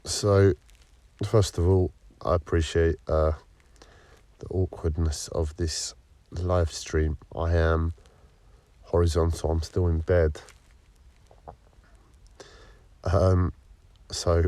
So, first of all, I appreciate the awkwardness of this live stream. I am horizontal, I'm still in bed. So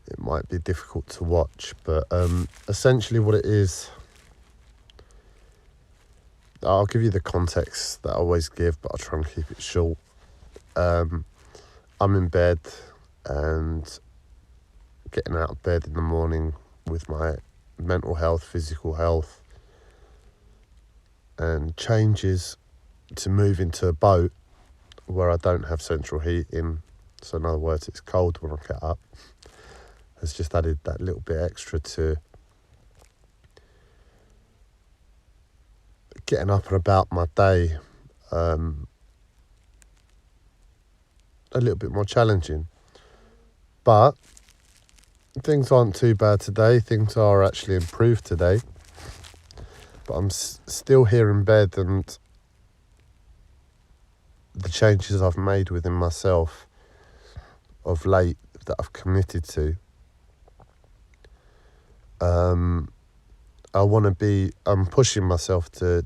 it might be difficult to watch, but essentially what it is, I'll give you the context that I always give, but I'll try and keep it short. I'm in bed and getting out of bed in the morning with my mental health, physical health, and changes to move into a boat where I don't have central heating. So in other words, it's cold when I get up. Has just added that little bit extra to getting up and about my day, a little bit more challenging. But things aren't too bad today. Things are actually improved today. But I'm still here in bed, and the changes I've made within myself of late that I've committed to, I'm pushing myself to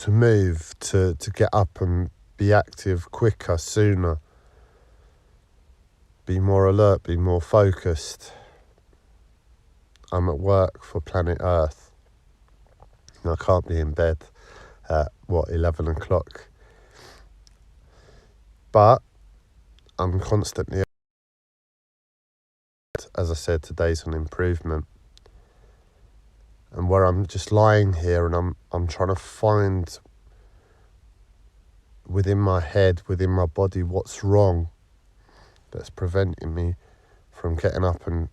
move, to get up and be active quicker, sooner, be more alert, be more focused. I'm at work for Planet Earth, and I can't be in bed at 11 o'clock. But I'm constantly, as I said, today's an improvement. And where I'm just lying here and I'm trying to find within my head, within my body, what's wrong that's preventing me from getting up and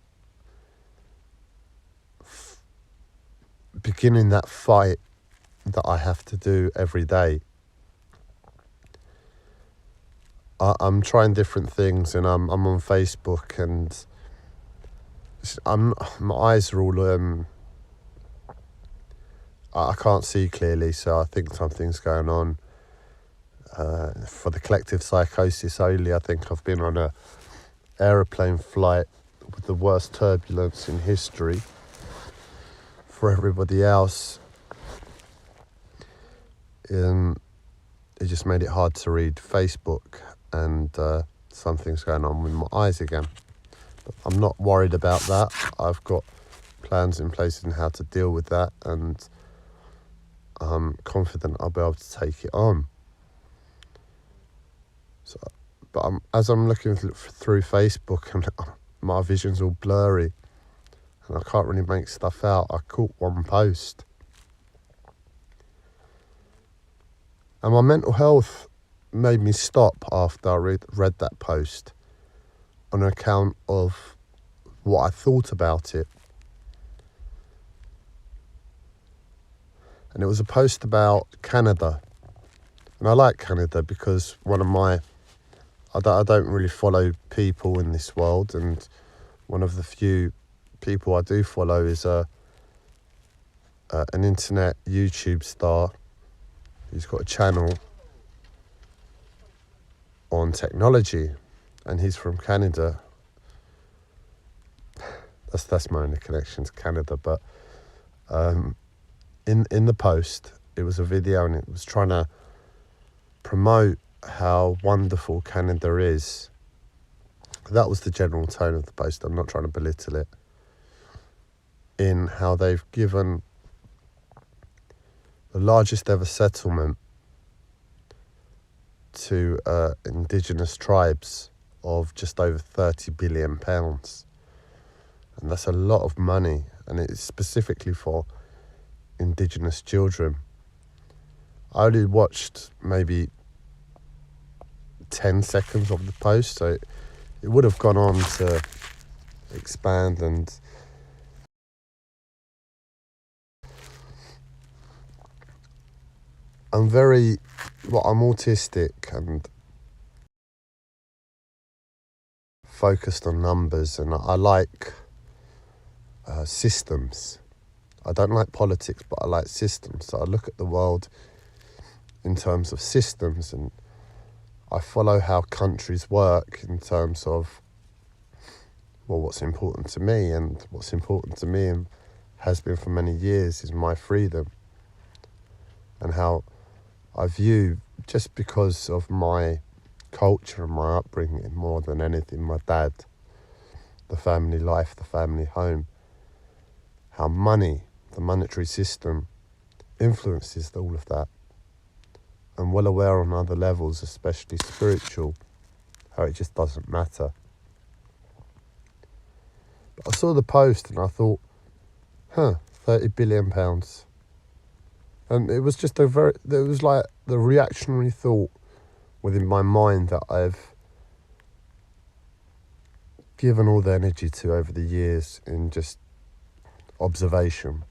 beginning that fight that I have to do every day. I'm trying different things, and I'm on Facebook, and my eyes are all I can't see clearly, so I think something's going on. For the collective psychosis only, I think I've been on a aeroplane flight with the worst turbulence in history. For everybody else, it just made it hard to read Facebook, and something's going on with my eyes again. But I'm not worried about that. I've got plans in place in how to deal with that, and I'm confident I'll be able to take it on. So, but as I'm looking through Facebook, and my vision's all blurry, and I can't really make stuff out. I caught one post, and my mental health made me stop after I read that post on account of what I thought about it. And it was a post about Canada. And I like Canada because I don't really follow people in this world, and one of the few people I do follow is an internet YouTube star who's got a channel on technology, and he's from Canada. That's my only connection to Canada, but in the post, it was a video, and it was trying to promote how wonderful Canada is. That was the general tone of the post. I'm not trying to belittle it. In how they've given the largest ever settlement to indigenous tribes of just over £30 billion. And that's a lot of money, and it's specifically for indigenous children. I only watched maybe 10 seconds of the post, so it would have gone on to expand, and I'm autistic and focused on numbers, and I like systems. I don't like politics, but I like systems. So I look at the world in terms of systems, and I follow how countries work in terms of, well, what's important to me, and what's important to me and has been for many years is my freedom, and how I view, just because of my culture and my upbringing more than anything, my dad, the family life, the family home, how money, the monetary system, influences all of that. I'm well aware on other levels, especially spiritual, how it just doesn't matter. But I saw the post and I thought, £30 billion. And it was just it was like the reactionary thought within my mind that I've given all the energy to over the years in just observation.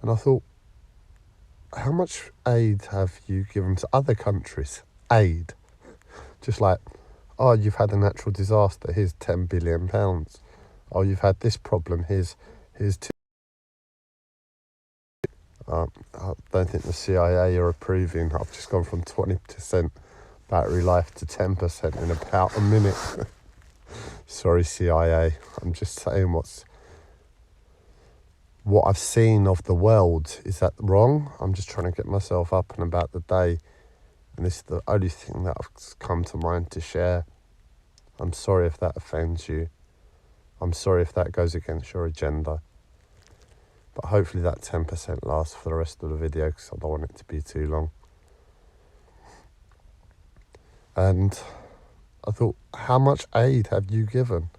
And I thought, how much aid have you given to other countries? Aid. Just like, oh, you've had a natural disaster, here's £10 billion. Oh, you've had this problem, here's two. I don't think the CIA are approving. I've just gone from 20% battery life to 10% in about a minute. Sorry, CIA. I'm just saying what I've seen of the world. Is that wrong? I'm just trying to get myself up and about the day. And this is the only thing that I've come to mind to share. I'm sorry if that offends you. I'm sorry if that goes against your agenda. But hopefully that 10% lasts for the rest of the video, because I don't want it to be too long. And I thought, how much aid have you given?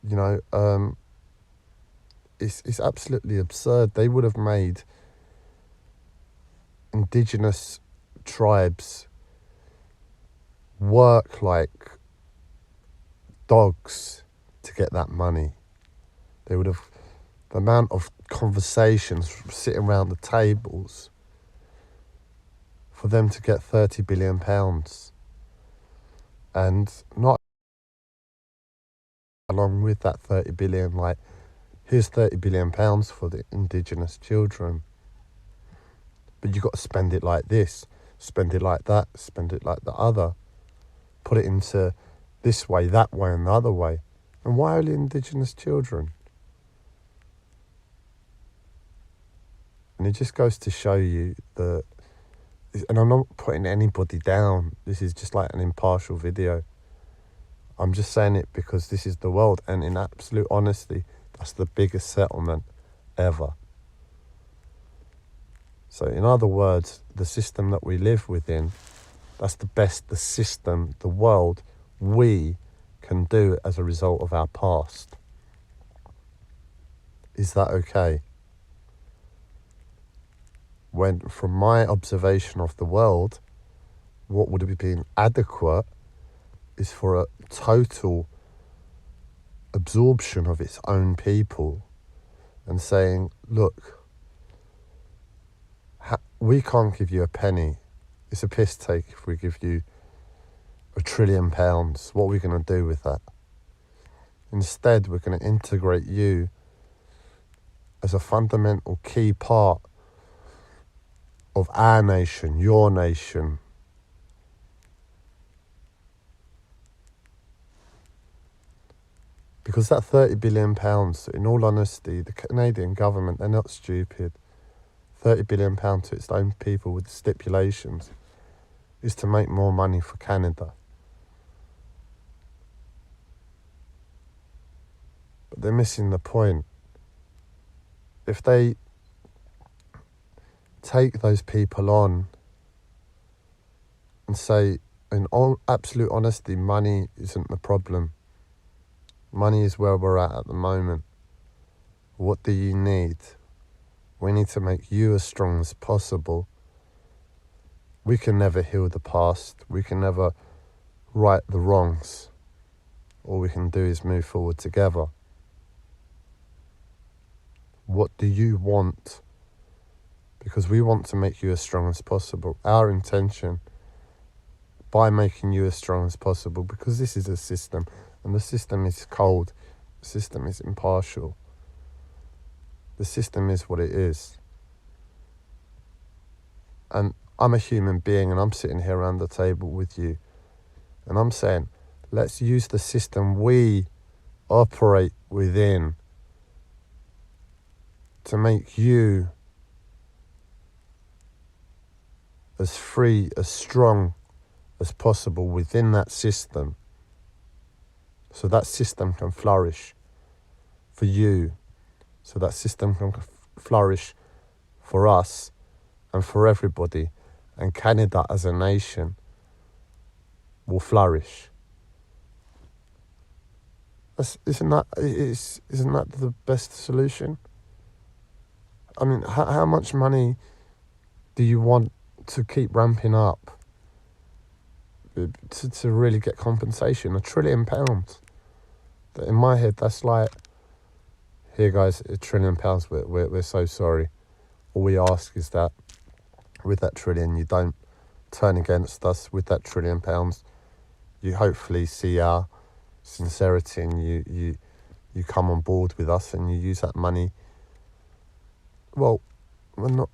You know, it's absolutely absurd. They would have made indigenous tribes work like dogs to get that money. They would have, the amount of conversations sitting around the tables for them to get £30 billion. And not along with that 30 billion, like, here's £30 billion for the indigenous children. But you've got to spend it like this, spend it like that, spend it like the other. Put it into this way, that way, and the other way. And why only indigenous children? And it just goes to show you that, and I'm not putting anybody down, this is just like an impartial video. I'm just saying it because this is the world, and in absolute honesty, that's the biggest settlement ever. So in other words, the system that we live within, that's the system, the world we can do as a result of our past. Is that okay? When, from my observation of the world, what would have been adequate is for a total absorption of its own people and saying, look, we can't give you a penny. It's a piss take if we give you £1 trillion. What are we going to do with that? Instead, we're going to integrate you as a fundamental key part of our nation, your nation. Because that £30 billion, in all honesty, the Canadian government, they're not stupid. £30 billion to its own people with stipulations is to make more money for Canada. But they're missing the point. If they take those people on and say, in all absolute honesty, money isn't the problem. Money is where we're at the moment. What do you need? We need to make you as strong as possible. We can never heal the past. We can never right the wrongs. All we can do is move forward together. What do you want? Because we want to make you as strong as possible. Our intention, by making you as strong as possible, because this is a system, and the system is cold, the system is impartial. The system is what it is. And I'm a human being and I'm sitting here around the table with you. And I'm saying, let's use the system we operate within to make you as free, as strong as possible within that system. So that system can flourish for you. So that system can flourish for us and for everybody. And Canada as a nation will flourish. Isn't that the best solution? I mean, how much money do you want to keep ramping up to really get compensation? £1 trillion. In my head, that's like, here guys, £1 trillion. We're so sorry. All we ask is that with that trillion, you don't turn against us. With that £1 trillion, you hopefully see our sincerity and you come on board with us and you use that money. Well, we're not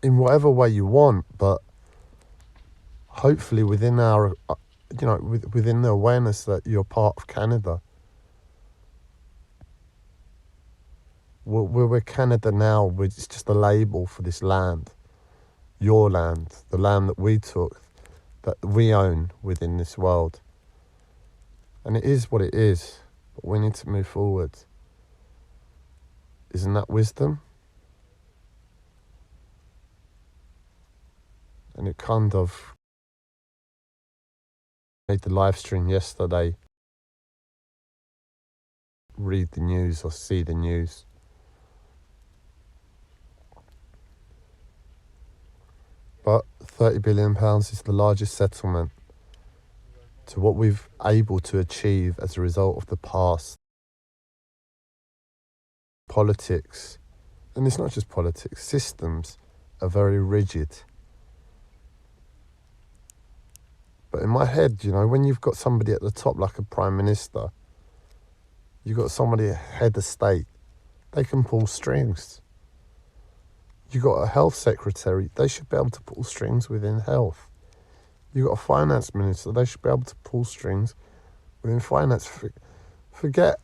in whatever way you want, but hopefully within our, within the awareness that you're part of Canada. We're Canada now. It's just a label for this land, your land, the land that we took, that we own within this world. And it is what it is, but we need to move forward. Isn't that wisdom? And it kind of made the live stream yesterday read the news or see the news. But £30 billion is the largest settlement to what we've able to achieve as a result of the past. Politics, and it's not just politics, systems are very rigid. But in my head, when you've got somebody at the top like a prime minister, you've got somebody head of state, they can pull strings. You've got a health secretary, they should be able to pull strings within health. You've got a finance minister, they should be able to pull strings within finance. Forget.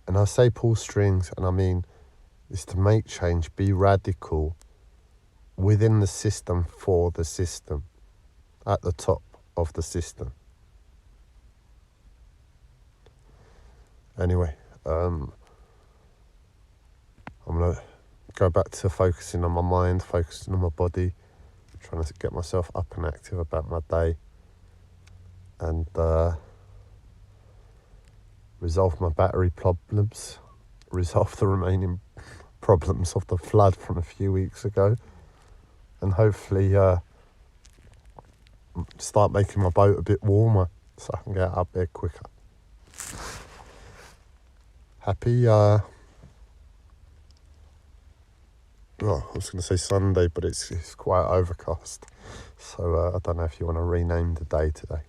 And I say pull strings, and I mean is to make change, be radical within the system, for the system, at the top of the system. Anyway, I'm going to go back to focusing on my mind, focusing on my body, trying to get myself up and active about my day, and resolve my battery problems, resolve the remaining problems of the flood from a few weeks ago, and hopefully start making my boat a bit warmer so I can get up there quicker. Happy, I was going to say Sunday, but it's quite overcast, so I don't know if you want to rename the day today.